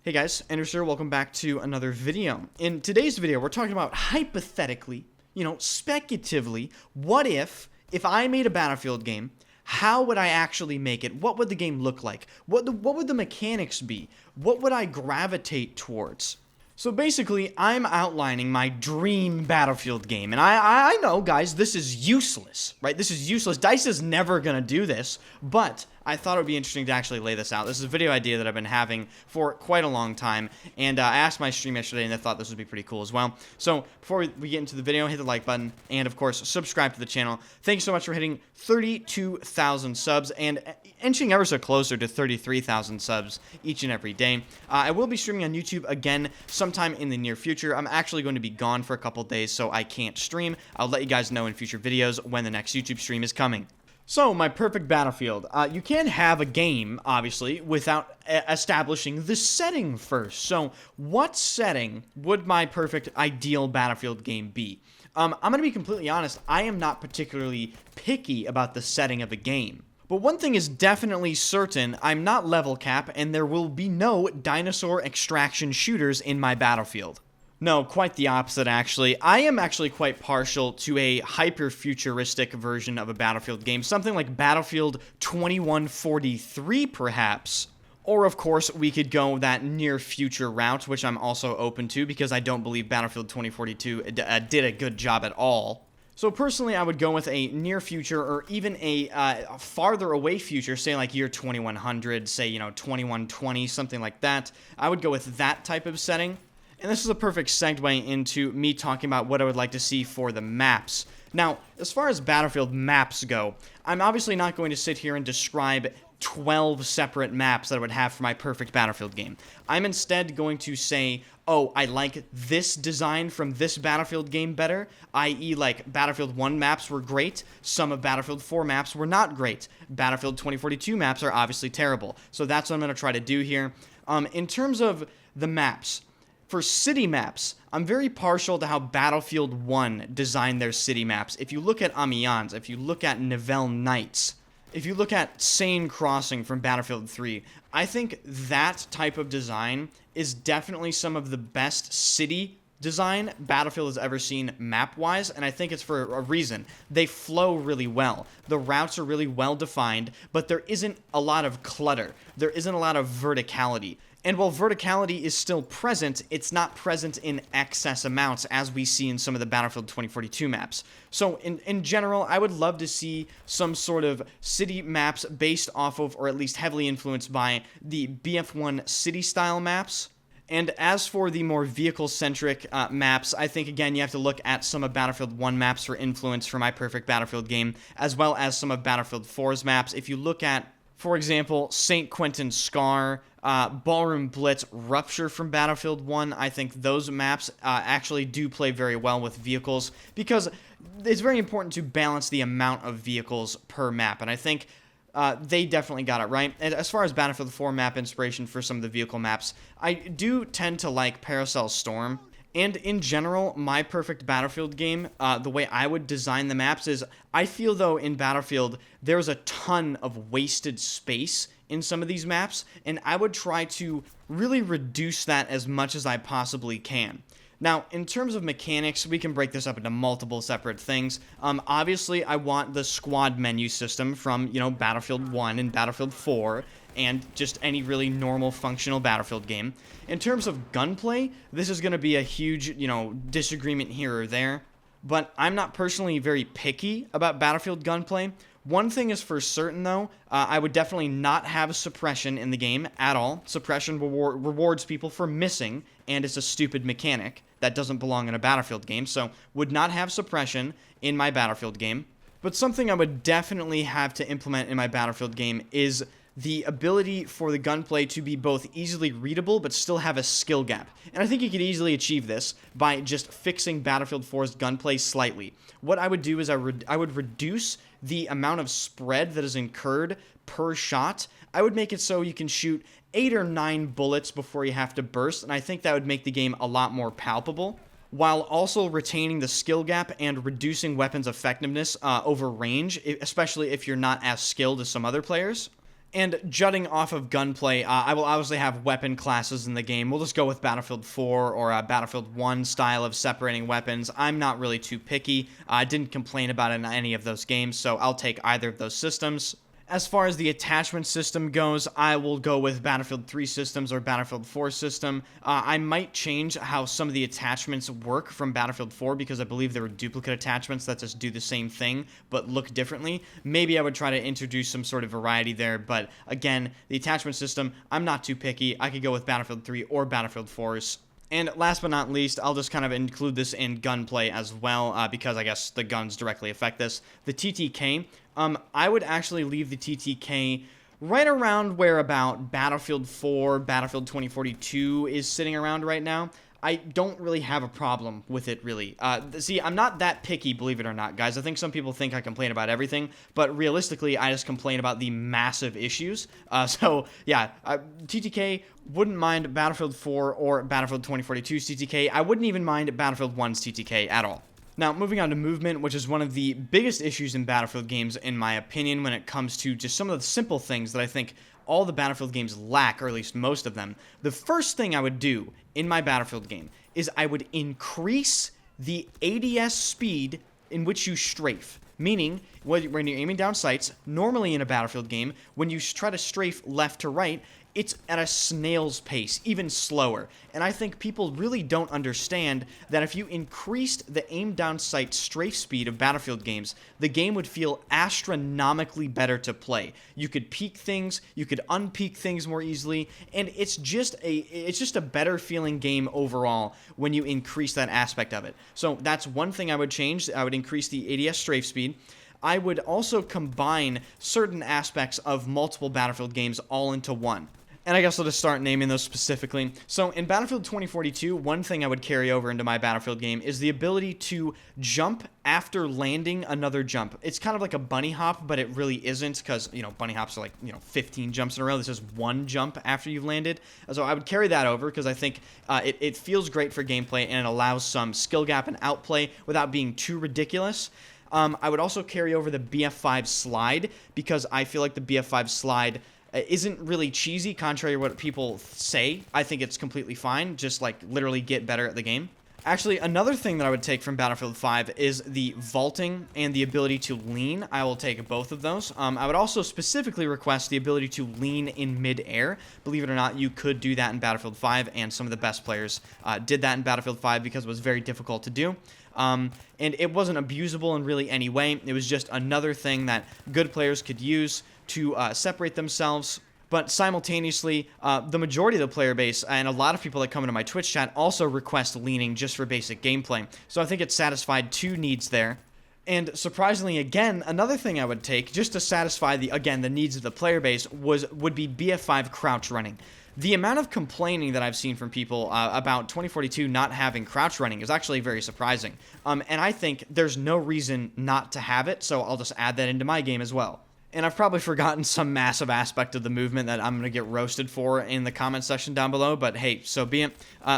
Hey guys, Anders here, welcome back to another video. In today's video, we're talking about hypothetically, speculatively, what if I made a Battlefield game, how would I actually make it? What would the game look like? What would the mechanics be? What would I gravitate towards? So basically, I'm outlining my dream Battlefield game, and I know, guys, this is useless, right? This is useless. DICE is never gonna do this, but I thought it would be interesting to actually lay this out. This is a video idea that I've been having for quite a long time, and I asked my stream yesterday, and I thought this would be pretty cool as well. So before we get into the video, hit the like button, and of course, subscribe to the channel. Thanks so much for hitting 32,000 subs, and inching ever so closer to 33,000 subs each and every day. I will be streaming on YouTube again sometime in the near future. I'm actually going to be gone for a couple days, so I can't stream. I'll let you guys know in future videos when the next YouTube stream is coming. So, my perfect Battlefield. You can't have a game, obviously, without establishing the setting first. So, what setting would my perfect ideal Battlefield game be? I'm going to be completely honest, I am not particularly picky about the setting of a game. But one thing is definitely certain, I'm not level cap, and there will be no dinosaur extraction shooters in my Battlefield. No, quite the opposite, actually. I am actually quite partial to a hyper-futuristic version of a Battlefield game, something like Battlefield 2143, perhaps. Or, of course, we could go that near-future route, which I'm also open to, because I don't believe Battlefield 2042 did a good job at all. So personally, I would go with a near future or even a farther away future, say like year 2100, say, 2120, something like that. I would go with that type of setting. And this is a perfect segue into me talking about what I would like to see for the maps. Now, as far as Battlefield maps go, I'm obviously not going to sit here and describe 12 separate maps that I would have for my perfect Battlefield game. I'm instead going to say, oh, I like this design from this Battlefield game better, i.e. like Battlefield 1 maps were great, some of Battlefield 4 maps were not great, Battlefield 2042 maps are obviously terrible. So that's what I'm going to try to do here. In terms of the maps, for city maps, I'm very partial to how Battlefield 1 designed their city maps. If you look at Amiens, if you look at Nivelle Nights, if you look at Seine Crossing from Battlefield 3, I think that type of design is definitely some of the best city design Battlefield has ever seen map-wise, and I think it's for a reason. They flow really well. The routes are really well defined, but there isn't a lot of clutter. There isn't a lot of verticality. And while verticality is still present, it's not present in excess amounts as we see in some of the Battlefield 2042 maps. So in general, I would love to see some sort of city maps based off of, or at least heavily influenced by, the BF1 city-style maps. And as for the more vehicle-centric maps, I think, again, you have to look at some of Battlefield 1 maps for influence for my perfect Battlefield game, as well as some of Battlefield 4's maps. If you look at, for example, St. Quentin Scar, Ballroom Blitz, Rupture from Battlefield 1, I think those maps actually do play very well with vehicles, because it's very important to balance the amount of vehicles per map, and I think they definitely got it right. And as far as Battlefield 4 map inspiration for some of the vehicle maps, I do tend to like Paracel Storm. And in general, my perfect Battlefield game, the way I would design the maps is, I feel though in Battlefield, there's a ton of wasted space in some of these maps, and I would try to really reduce that as much as I possibly can. Now, in terms of mechanics, we can break this up into multiple separate things. Obviously, I want the squad menu system from, Battlefield 1 and Battlefield 4, and just any really normal functional Battlefield game. In terms of gunplay, this is going to be a huge, disagreement here or there, but I'm not personally very picky about Battlefield gunplay. One thing is for certain, though, I would definitely not have suppression in the game at all. Suppression rewards people for missing, and it's a stupid mechanic that doesn't belong in a Battlefield game, so would not have suppression in my Battlefield game. But something I would definitely have to implement in my Battlefield game is the ability for the gunplay to be both easily readable but still have a skill gap. And I think you could easily achieve this by just fixing Battlefield 4's gunplay slightly. What I would do is I would reduce the amount of spread that is incurred per shot. I would make it so you can shoot 8 or 9 bullets before you have to burst, and I think that would make the game a lot more palpable, while also retaining the skill gap and reducing weapons effectiveness over range, especially if you're not as skilled as some other players. And jutting off of gunplay, I will obviously have weapon classes in the game. We'll just go with Battlefield 4 or Battlefield 1 style of separating weapons. I'm not really too picky. I didn't complain about it in any of those games, so I'll take either of those systems. As far as the attachment system goes, I will go with Battlefield 3 systems or Battlefield 4 system. I might change how some of the attachments work from Battlefield 4 because I believe there were duplicate attachments that just do the same thing but look differently. Maybe I would try to introduce some sort of variety there, but again, the attachment system, I'm not too picky. I could go with Battlefield 3 or Battlefield 4's. And last but not least, I'll just kind of include this in gunplay as well, because I guess the guns directly affect this. The TTK, I would actually leave the TTK right around where about Battlefield 4, Battlefield 2042 is sitting around right now. I don't really have a problem with it, really. See, I'm not that picky, believe it or not, guys. I think some people think I complain about everything, but realistically, I just complain about the massive issues. So, yeah, TTK, wouldn't mind Battlefield 4 or Battlefield 2042's TTK. I wouldn't even mind Battlefield 1's TTK at all. Now, moving on to movement, which is one of the biggest issues in Battlefield games, in my opinion, when it comes to just some of the simple things that I think all the Battlefield games lack, or at least most of them. The first thing I would do in my Battlefield game is I would increase the ADS speed in which you strafe. Meaning, when you're aiming down sights, normally in a Battlefield game, when you try to strafe left to right, it's at a snail's pace, even slower. And I think people really don't understand that if you increased the aim down sight strafe speed of Battlefield games, the game would feel astronomically better to play. You could peek things, you could unpeek things more easily, and it's just a better feeling game overall when you increase that aspect of it. So that's one thing I would change. I would increase the ADS strafe speed. I would also combine certain aspects of multiple Battlefield games all into one. And I guess I'll just start naming those specifically. So in Battlefield 2042, one thing I would carry over into my Battlefield game is the ability to jump after landing another jump. It's kind of like a bunny hop, but it really isn't because, bunny hops are like, 15 jumps in a row. This is one jump after you've landed. So I would carry that over because I think it feels great for gameplay and it allows some skill gap and outplay without being too ridiculous. I would also carry over the BF5 slide because I feel like the BF5 slide isn't really cheesy, contrary to what people say. I think it's completely fine. Just, literally get better at the game. Actually, another thing that I would take from Battlefield 5 is the vaulting and the ability to lean. I will take both of those. I would also specifically request the ability to lean in mid-air. Believe it or not, you could do that in Battlefield 5, and some of the best players did that in Battlefield 5 because it was very difficult to do. And it wasn't abusable in really any way. It was just another thing that good players could use to separate themselves. But simultaneously, the majority of the player base and a lot of people that come into my Twitch chat also request leaning just for basic gameplay. So I think it satisfied two needs there. And surprisingly, again, another thing I would take just to satisfy the needs of the player base would be BF5 crouch running. The amount of complaining that I've seen from people about 2042 not having crouch running is actually very surprising. And I think there's no reason not to have it, so I'll just add that into my game as well. And I've probably forgotten some massive aspect of the movement that I'm going to get roasted for in the comment section down below, but hey, so be it.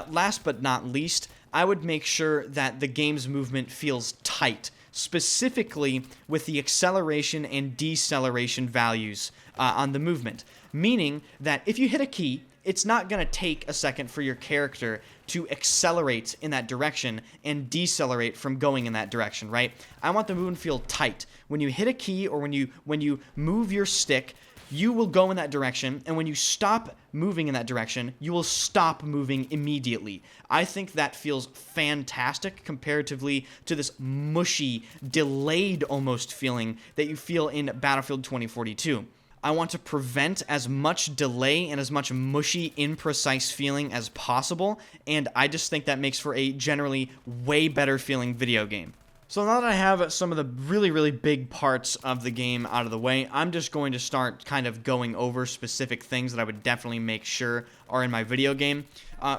Last but not least, I would make sure that the game's movement feels tight, specifically with the acceleration and deceleration values on the movement. Meaning that if you hit a key, it's not going to take a second for your character to accelerate in that direction and decelerate from going in that direction, right? I want the movement to feel tight. When you hit a key or when you move your stick, you will go in that direction, and when you stop moving in that direction, you will stop moving immediately. I think that feels fantastic comparatively to this mushy, delayed almost feeling that you feel in Battlefield 2042. I want to prevent as much delay and as much mushy, imprecise feeling as possible, and I just think that makes for a generally way better feeling video game. So now that I have some of the really, really big parts of the game out of the way, I'm just going to start kind of going over specific things that I would definitely make sure are in my video game.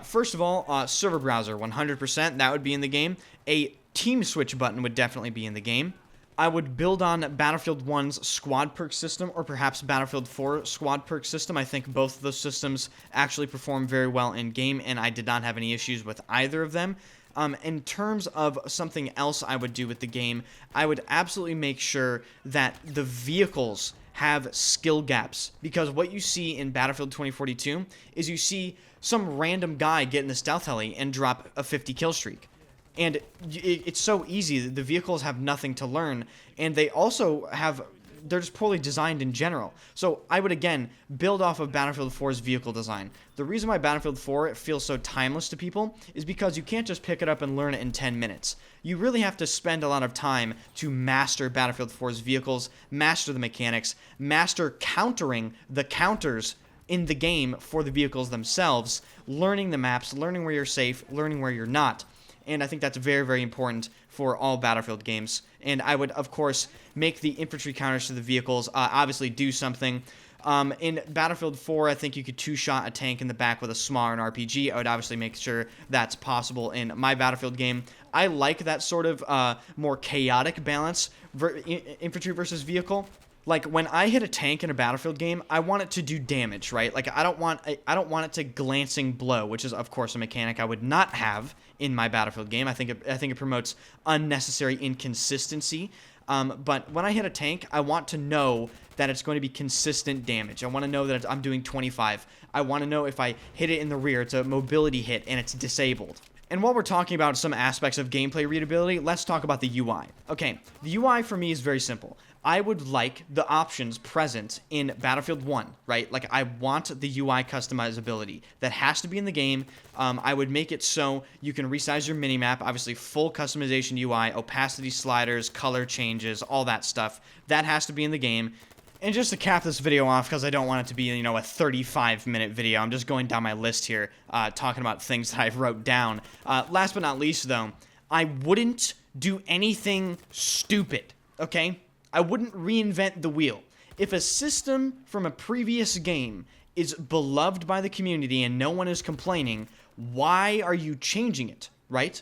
First of all, server browser, 100%, that would be in the game. A team switch button would definitely be in the game. I would build on Battlefield 1's squad perk system or perhaps Battlefield 4 squad perk system. I think both of those systems actually perform very well in game, and I did not have any issues with either of them. In terms of something else I would do with the game, I would absolutely make sure that the vehicles have skill gaps, because what you see in Battlefield 2042 is you see some random guy get in the stealth heli and drop a 50 kill streak. And it's so easy. The vehicles have nothing to learn, and they also have, they're just poorly designed in general. So I would, again, build off of Battlefield 4's vehicle design. The reason why Battlefield 4 feels so timeless to people is because you can't just pick it up and learn it in 10 minutes. You really have to spend a lot of time to master Battlefield 4's vehicles, master the mechanics, master countering the counters in the game for the vehicles themselves, learning the maps, learning where you're safe, learning where you're not. And I think that's very, very important for all Battlefield games. And I would, of course, make the infantry counters to the vehicles obviously do something. In Battlefield 4, I think you could two-shot a tank in the back with a SMAR and RPG. I would obviously make sure that's possible in my Battlefield game. I like that sort of more chaotic balance, infantry versus vehicle. Like, when I hit a tank in a Battlefield game, I want it to do damage, right? Like, I don't want it to glancing blow, which is, of course, a mechanic I would not have in my Battlefield game. I think it promotes unnecessary inconsistency. But when I hit a tank, I want to know that it's going to be consistent damage. I want to know that I'm doing 25. I want to know if I hit it in the rear, it's a mobility hit and it's disabled. And while we're talking about some aspects of gameplay readability, let's talk about the UI. Okay, the UI for me is very simple. I would like the options present in Battlefield 1, right? Like, I want the UI customizability. That has to be in the game. I would make it so you can resize your minimap, obviously full customization UI, opacity sliders, color changes, all that stuff. That has to be in the game. And just to cap this video off, because I don't want it to be, you know, a 35-minute video, I'm just going down my list here, talking about things that I wrote down. Last but not least, though, I wouldn't do anything stupid, okay? I wouldn't reinvent the wheel. If a system from a previous game is beloved by the community and no one is complaining, why are you changing it, right?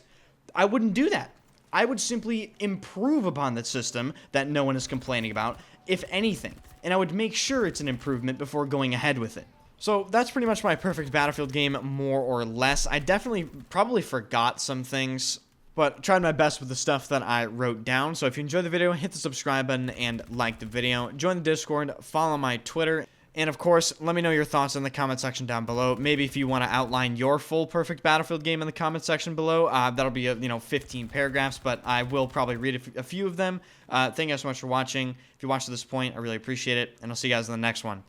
I wouldn't do that. I would simply improve upon the system that no one is complaining about, if anything. And I would make sure it's an improvement before going ahead with it. So that's pretty much my perfect Battlefield game, more or less. I probably forgot some things, but tried my best with the stuff that I wrote down. So if you enjoyed the video, hit the subscribe button and like the video. Join the Discord, follow my Twitter, and of course, let me know your thoughts in the comment section down below. Maybe if you want to outline your full perfect Battlefield game in the comment section below, that'll be 15 paragraphs, but I will probably read a few of them. Thank you guys so much for watching. If you watched to this point, I really appreciate it, and I'll see you guys in the next one.